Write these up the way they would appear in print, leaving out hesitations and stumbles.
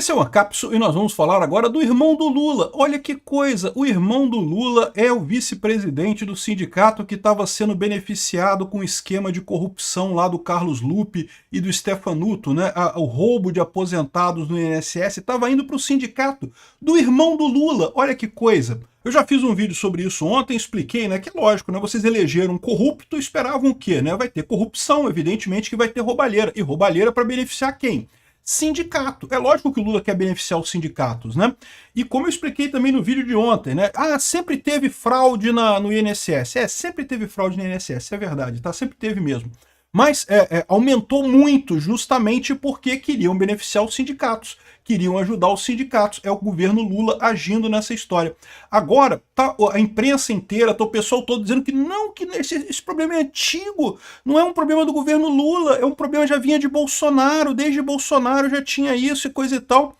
Esse é o Ancapso e nós vamos falar agora do irmão do Lula. Olha que coisa, o irmão do Lula é o vice-presidente do sindicato que estava sendo beneficiado com o esquema de corrupção lá do Carlos Lupe e do Stefanuto, né? O roubo de aposentados no INSS estava indo para o sindicato do irmão do Lula. Olha que coisa. Eu já fiz um vídeo sobre isso ontem, expliquei, né, que lógico, né, vocês elegeram um corrupto, esperavam o quê, né? Vai ter corrupção, evidentemente que vai ter roubalheira. E roubalheira para beneficiar quem? Sindicato. É lógico que o Lula quer beneficiar os sindicatos, né? E como eu expliquei também no vídeo de ontem, né? Sempre teve fraude no INSS. Sempre teve fraude no INSS, é verdade, tá? Sempre teve mesmo. Mas aumentou muito justamente porque queriam beneficiar os sindicatos, queriam ajudar os sindicatos. É o governo Lula agindo nessa história. Agora, tá a imprensa inteira, tá o pessoal todo dizendo que não, que esse problema é antigo, não é um problema do governo Lula, é um problema já vinha de Bolsonaro, desde Bolsonaro já tinha isso e coisa e tal.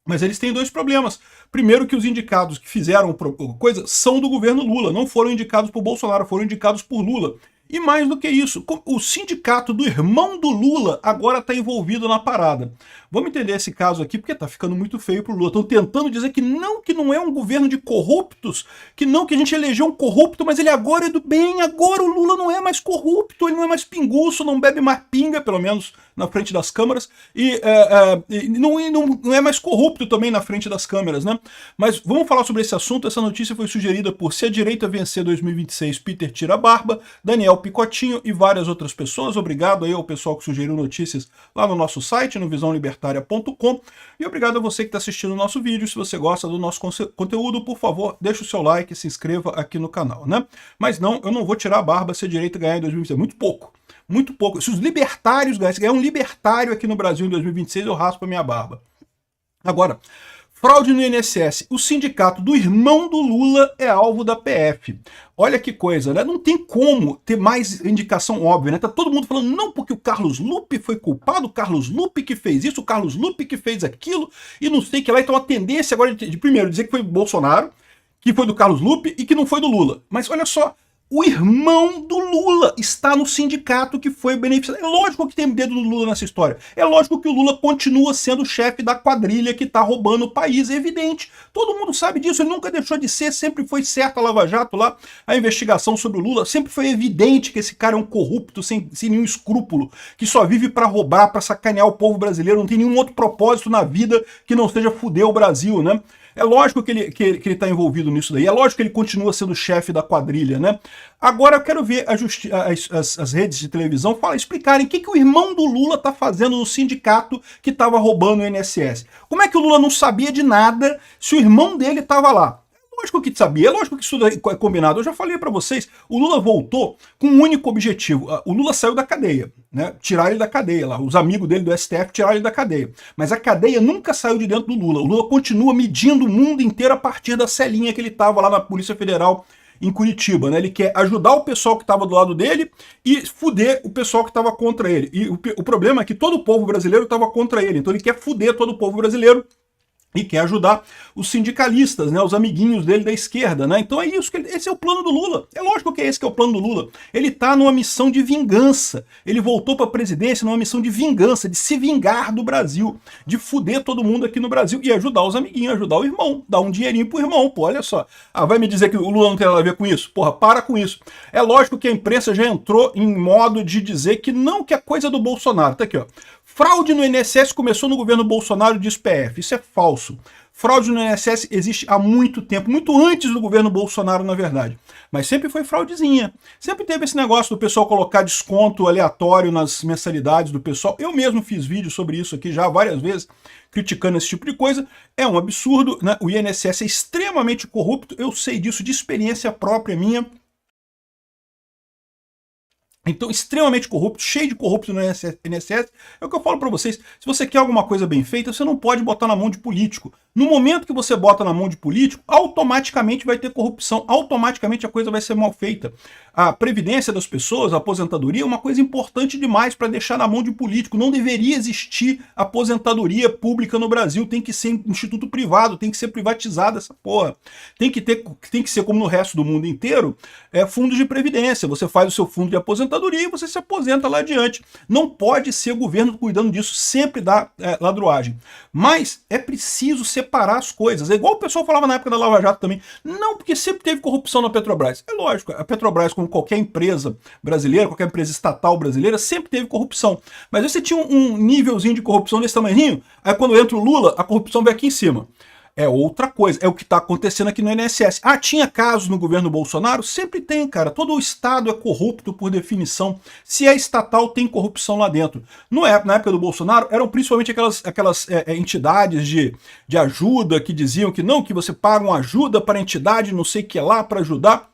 Mas eles têm dois problemas. Primeiro que os indicados que fizeram coisa são do governo Lula, não foram indicados por Bolsonaro, foram indicados por Lula. E mais do que isso, o sindicato do irmão do Lula agora está envolvido na parada. Vamos entender esse caso aqui, porque está ficando muito feio para o Lula. Estão tentando dizer que não é um governo de corruptos, que a gente elegeu um corrupto, mas ele agora é do bem, agora o Lula não é mais corrupto, ele não é mais pinguço, não bebe mais pinga, pelo menos na frente das câmeras, e não é mais corrupto também na frente das câmeras, né? Mas vamos falar sobre esse assunto. Essa notícia foi sugerida por Se a Direita Vencer 2026, Peter Tira Barba, Daniel Picotinho e várias outras pessoas. Obrigado aí ao pessoal que sugeriu notícias lá no nosso site, no visãolibertaria.com, e obrigado a você que está assistindo o nosso vídeo. Se você gosta do nosso conteúdo, por favor, deixa o seu like e se inscreva aqui no canal, né? Mas não, eu não vou tirar a barba se a direita ganhar em 2026, muito pouco. Muito pouco. Se os libertários ganharem, se ganhar um libertário aqui no Brasil em 2026, eu raspo a minha barba. Agora, fraude no INSS. O sindicato do irmão do Lula é alvo da PF. Olha que coisa, né? Não tem como ter mais indicação óbvia, né? Tá todo mundo falando, não, porque o Carlos Lupe foi culpado, o Carlos Lupe que fez isso, o Carlos Lupe que fez aquilo, e não sei o que lá. Então a tendência agora de primeiro, dizer que foi do Bolsonaro, que foi do Carlos Lupe e que não foi do Lula. Mas olha só, o irmão do Lula está no sindicato que foi beneficiado. É lógico que tem dedo do Lula nessa história. É lógico que o Lula continua sendo o chefe da quadrilha que está roubando o país. É evidente. Todo mundo sabe disso. Ele nunca deixou de ser. Sempre foi certa a Lava Jato lá. A investigação sobre o Lula. Sempre foi evidente que esse cara é um corrupto, sem nenhum escrúpulo. Que só vive para roubar, para sacanear o povo brasileiro. Não tem nenhum outro propósito na vida que não seja fuder o Brasil, né? É lógico que ele está envolvido nisso daí. É lógico que ele continua sendo chefe da quadrilha, né? Agora eu quero ver as redes de televisão explicarem o que o irmão do Lula está fazendo no sindicato que estava roubando o INSS. Como é que o Lula não sabia de nada se o irmão dele estava lá? Lógico que sabia, é lógico que isso é combinado. Eu já falei para vocês, o Lula voltou com um único objetivo. O Lula saiu da cadeia, né? Tirar ele da cadeia lá. Os amigos dele do STF tiraram ele da cadeia. Mas a cadeia nunca saiu de dentro do Lula. O Lula continua medindo o mundo inteiro a partir da celinha que ele estava lá na Polícia Federal em Curitiba, né? Ele quer ajudar o pessoal que estava do lado dele e fuder o pessoal que estava contra ele. E o problema é que todo o povo brasileiro estava contra ele. Então ele quer fuder todo o povo brasileiro e quer ajudar os sindicalistas, né, os amiguinhos dele da esquerda, né? Então é isso, esse é o plano do Lula. É lógico que é esse que é o plano do Lula. Ele tá numa missão de vingança. Ele voltou para a presidência numa missão de vingança, de se vingar do Brasil, de fuder todo mundo aqui no Brasil e ajudar os amiguinhos, ajudar o irmão, dar um dinheirinho pro irmão, pô, olha só. Vai me dizer que o Lula não tem nada a ver com isso? Porra, para com isso. É lógico que a imprensa já entrou em modo de dizer que não, que é coisa do Bolsonaro. Tá aqui, ó. Fraude no INSS começou no governo Bolsonaro, diz PF. Isso é falso. Fraude no INSS existe há muito tempo, muito antes do governo Bolsonaro, na verdade. Mas sempre foi fraudezinha. Sempre teve esse negócio do pessoal colocar desconto aleatório nas mensalidades do pessoal. Eu mesmo fiz vídeo sobre isso aqui já várias vezes, criticando esse tipo de coisa. É um absurdo, né? O INSS é extremamente corrupto. Eu sei disso de experiência própria minha. Então, extremamente corrupto, cheio de corrupto no INSS. É o que eu falo para vocês. Se você quer alguma coisa bem feita, você não pode botar na mão de político. No momento que você bota na mão de político, automaticamente vai ter corrupção, automaticamente a coisa vai ser mal feita. A previdência das pessoas, a aposentadoria, é uma coisa importante demais para deixar na mão de político. Não deveria existir aposentadoria pública no Brasil, tem que ser instituto privado, tem que ser privatizada essa porra. Tem que ser como no resto do mundo inteiro, fundos de previdência. Você faz o seu fundo de aposentadoria e você se aposenta lá adiante. Não pode ser o governo cuidando disso, sempre dá ladruagem. Mas é preciso separar as coisas. É igual o pessoal falava na época da Lava Jato também. Não, porque sempre teve corrupção na Petrobras. É lógico, a Petrobras, como qualquer empresa brasileira, qualquer empresa estatal brasileira, sempre teve corrupção. Mas aí você tinha um nívelzinho de corrupção desse tamanhinho, aí quando entra o Lula, a corrupção vem aqui em cima. É outra coisa, é o que está acontecendo aqui no INSS. Ah, tinha casos no governo Bolsonaro? Sempre tem, cara. Todo o Estado é corrupto por definição. Se é estatal, tem corrupção lá dentro. Na época do Bolsonaro, eram principalmente aquelas entidades de ajuda que diziam que não, que você paga uma ajuda para a entidade, não sei o que lá, para ajudar.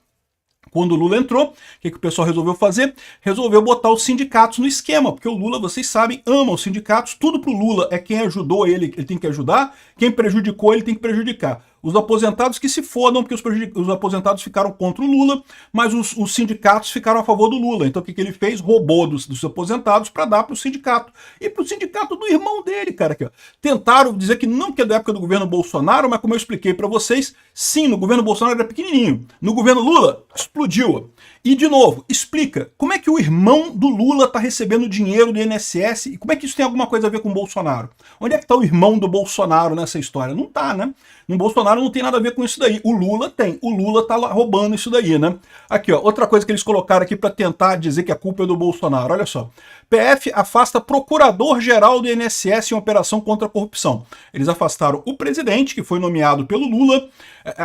Quando o Lula entrou, o que o pessoal resolveu fazer? Resolveu botar os sindicatos no esquema, porque o Lula, vocês sabem, ama os sindicatos, tudo pro Lula é quem ajudou ele tem que ajudar, quem prejudicou ele tem que prejudicar. Os aposentados que se fodam, porque os aposentados ficaram contra o Lula, mas os sindicatos ficaram a favor do Lula. Então o que ele fez? Roubou dos aposentados para dar para o sindicato. E para o sindicato do irmão dele, cara. Aqui, ó. Tentaram dizer que não que é da época do governo Bolsonaro, mas como eu expliquei para vocês, sim, no governo Bolsonaro era pequenininho. No governo Lula, explodiu. E, de novo, explica como é que o irmão do Lula está recebendo dinheiro do INSS e como é que isso tem alguma coisa a ver com o Bolsonaro. Onde é que está o irmão do Bolsonaro nessa história? Não tá, né? No Bolsonaro não tem nada a ver com isso daí. O Lula tem. O Lula tá lá roubando isso daí, né? Aqui, ó, outra coisa que eles colocaram aqui para tentar dizer que a culpa é do Bolsonaro. Olha só. PF afasta procurador-geral do INSS em operação contra a corrupção. Eles afastaram o presidente, que foi nomeado pelo Lula.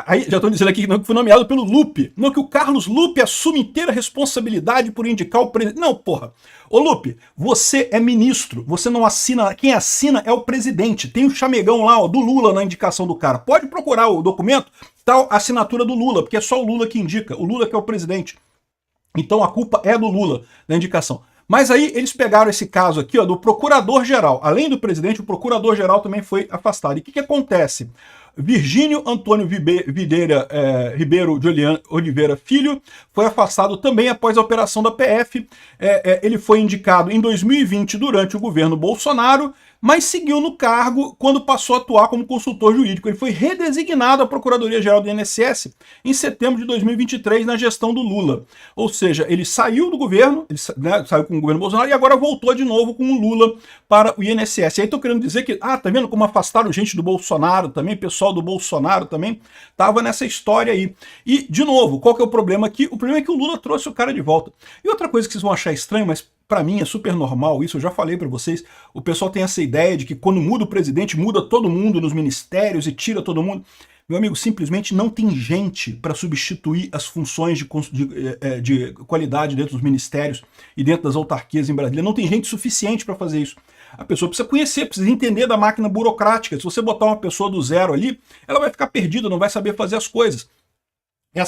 Aí já estão dizendo aqui que foi nomeado pelo Lupe. Não, que o Carlos Lupe assume inteira responsabilidade por indicar o presidente. Não, porra. Ô Lupe, você é ministro, você não assina, quem assina é o presidente. Tem o chamegão lá, ó, do Lula na indicação do cara. Pode procurar o documento, tal assinatura do Lula, porque é só o Lula que indica, o Lula que é o presidente. Então a culpa é do Lula na indicação. Mas aí eles pegaram esse caso aqui, ó, do procurador-geral. Além do presidente, o procurador-geral também foi afastado. E o que acontece? Virgínio Antônio Ribeiro de Oliveira Filho foi afastado também após a operação da PF. Ele foi indicado em 2020 durante o governo Bolsonaro, mas seguiu no cargo quando passou a atuar como consultor jurídico. Ele foi redesignado à Procuradoria-Geral do INSS em setembro de 2023 na gestão do Lula. Ou seja, ele saiu do governo, saiu com o governo Bolsonaro e agora voltou de novo com o Lula para o INSS. E aí estou querendo dizer que, tá vendo como afastaram gente do Bolsonaro também, pessoal do Bolsonaro também estava nessa história aí. E, de novo, qual que é o problema aqui? O problema é que o Lula trouxe o cara de volta. E outra coisa que vocês vão achar estranho, mas para mim é super normal isso, eu já falei para vocês, o pessoal tem essa ideia de que quando muda o presidente, muda todo mundo nos ministérios e tira todo mundo. Meu amigo, simplesmente não tem gente para substituir as funções de qualidade dentro dos ministérios e dentro das autarquias em Brasília. Não tem gente suficiente para fazer isso. A pessoa precisa conhecer, precisa entender da máquina burocrática. Se você botar uma pessoa do zero ali, ela vai ficar perdida, não vai saber fazer as coisas. O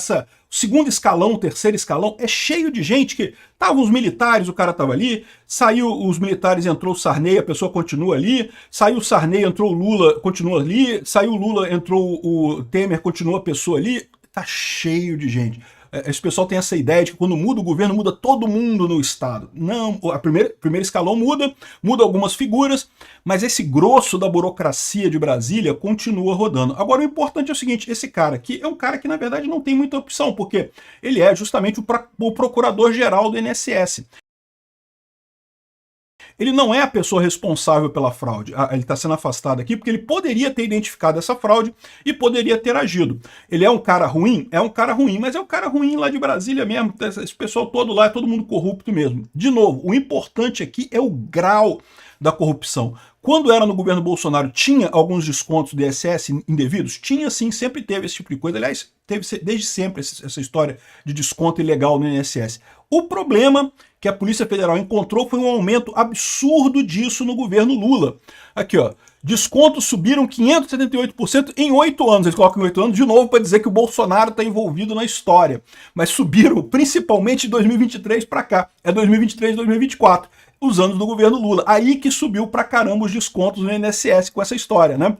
segundo escalão, o terceiro escalão, é cheio de gente que estavam os militares, o cara estava ali, saiu os militares, entrou o Sarney, a pessoa continua ali, saiu o Sarney, entrou o Lula, continua ali, saiu o Lula, entrou o Temer, continua a pessoa ali, tá cheio de gente. Esse pessoal tem essa ideia de que quando muda o governo, muda todo mundo no Estado. Não, o primeiro escalão muda algumas figuras, mas esse grosso da burocracia de Brasília continua rodando. Agora, o importante é o seguinte, esse cara aqui é um cara que, na verdade, não tem muita opção, porque ele é justamente o procurador-geral do INSS. Ele não é a pessoa responsável pela fraude. Ele está sendo afastado aqui porque ele poderia ter identificado essa fraude e poderia ter agido. Ele é um cara ruim? É um cara ruim, mas é um cara ruim lá de Brasília mesmo. Esse pessoal todo lá é todo mundo corrupto mesmo. De novo, o importante aqui é o grau da corrupção. Quando era no governo Bolsonaro, tinha alguns descontos do INSS indevidos? Tinha sim, sempre teve esse tipo de coisa. Aliás, teve desde sempre essa história de desconto ilegal no INSS. O problema que a Polícia Federal encontrou foi um aumento absurdo disso no governo Lula. Aqui, ó, descontos subiram 578% em 8 anos. Eles colocam em 8 anos de novo para dizer que o Bolsonaro está envolvido na história. Mas subiram principalmente de 2023 para cá. É 2023 e 2024. Os anos do governo Lula. Aí que subiu pra caramba os descontos no INSS com essa história, né?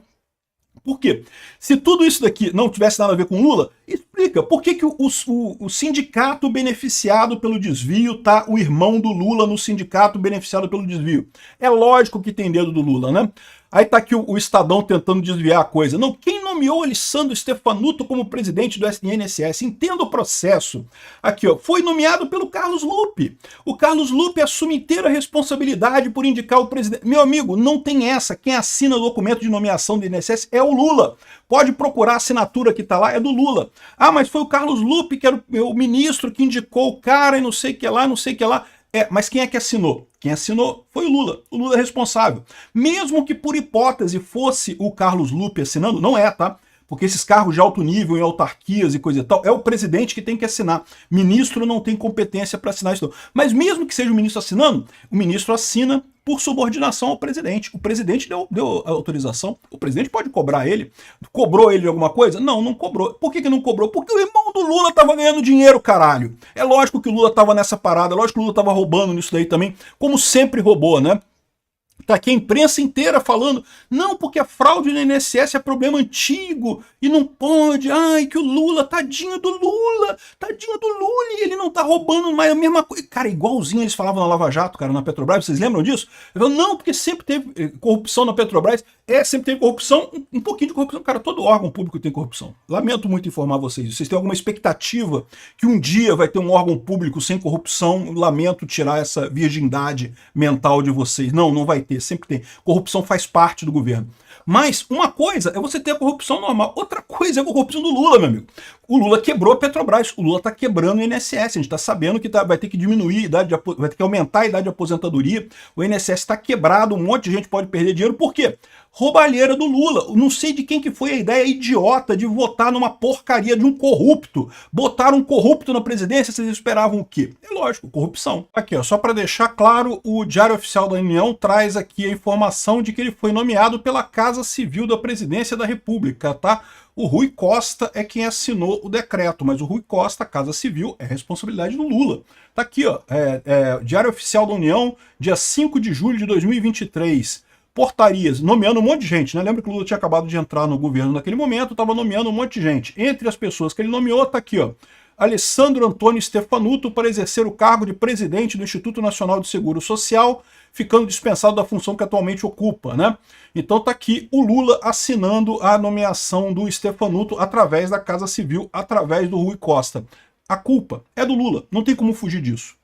Por quê? Se tudo isso daqui não tivesse nada a ver com Lula, explica por que o sindicato beneficiado pelo desvio tá o irmão do Lula no sindicato beneficiado pelo desvio. É lógico que tem dedo do Lula, né? Aí tá aqui o Estadão tentando desviar a coisa. Não, quem nomeou Alessandro Stefanuto como presidente do INSS? Entenda o processo. Aqui, ó, foi nomeado pelo Carlos Lupe. O Carlos Lupe assume inteira responsabilidade por indicar o presidente. Meu amigo, não tem essa. Quem assina o documento de nomeação do INSS é o Lula. Pode procurar a assinatura que tá lá, é do Lula. Ah, mas foi o Carlos Lupe que era o ministro que indicou o cara e não sei o que lá, não sei o que lá. Mas quem é que assinou? Quem assinou foi o Lula. O Lula é responsável. Mesmo que por hipótese fosse o Carlos Lupe assinando, não é, tá? Porque esses cargos de alto nível em autarquias e coisa e tal, é o presidente que tem que assinar. Ministro não tem competência para assinar isso. Mas mesmo que seja o ministro assinando, o ministro assina por subordinação ao presidente. O presidente deu autorização. O presidente pode cobrar ele. Cobrou ele de alguma coisa? Não, não cobrou. Por que não cobrou? Porque o irmão do Lula tava ganhando dinheiro, caralho. É lógico que o Lula tava nessa parada, é lógico que o Lula tava roubando nisso daí também, como sempre roubou, né? Tá aqui a imprensa inteira falando, não, porque a fraude no INSS é problema antigo e não pode, ai, que o Lula, tadinho do Lula, e ele não tá roubando mais a mesma coisa. Cara, igualzinho eles falavam na Lava Jato, cara, na Petrobras, vocês lembram disso? Eu falo, não, porque sempre teve corrupção na Petrobras, sempre teve corrupção, um pouquinho de corrupção, cara, todo órgão público tem corrupção. Lamento muito informar vocês, vocês têm alguma expectativa que um dia vai ter um órgão público sem corrupção? Lamento tirar essa virgindade mental de vocês. Não, não vai ter, sempre tem. Corrupção faz parte do governo. Mas uma coisa é você ter a corrupção normal, outra coisa é a corrupção do Lula, meu amigo. O Lula quebrou a Petrobras, o Lula está quebrando o INSS, a gente está sabendo que vai ter que diminuir a idade, vai ter que aumentar a idade de aposentadoria, o INSS está quebrado, um monte de gente pode perder dinheiro, por quê? Roubalheira do Lula. Não sei de quem que foi a ideia idiota de votar numa porcaria de um corrupto. Botaram um corrupto na presidência, vocês esperavam o quê? É lógico, corrupção. Aqui, ó, só para deixar claro, o Diário Oficial da União traz aqui a informação de que ele foi nomeado pela Casa Civil da Presidência da República, tá? O Rui Costa é quem assinou o decreto, mas o Rui Costa, a Casa Civil, é responsabilidade do Lula. Tá aqui, ó, Diário Oficial da União, dia 5 de julho de 2023. Portarias, nomeando um monte de gente, né? Lembra que o Lula tinha acabado de entrar no governo naquele momento, estava nomeando um monte de gente. Entre as pessoas que ele nomeou, tá aqui, ó, Alessandro Antônio Stefanuto para exercer o cargo de presidente do Instituto Nacional de Seguro Social, ficando dispensado da função que atualmente ocupa, né? Então tá aqui o Lula assinando a nomeação do Stefanuto através da Casa Civil, através do Rui Costa. A culpa é do Lula, não tem como fugir disso.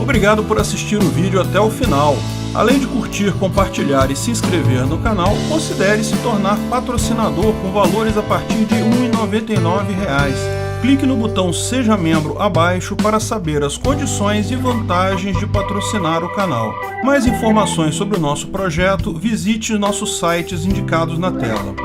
Obrigado por assistir o vídeo até o final. Além de curtir, compartilhar e se inscrever no canal, considere se tornar patrocinador com valores a partir de R$ 1,99. Clique no botão Seja Membro abaixo para saber as condições e vantagens de patrocinar o canal. Mais informações sobre o nosso projeto, visite nossos sites indicados na tela.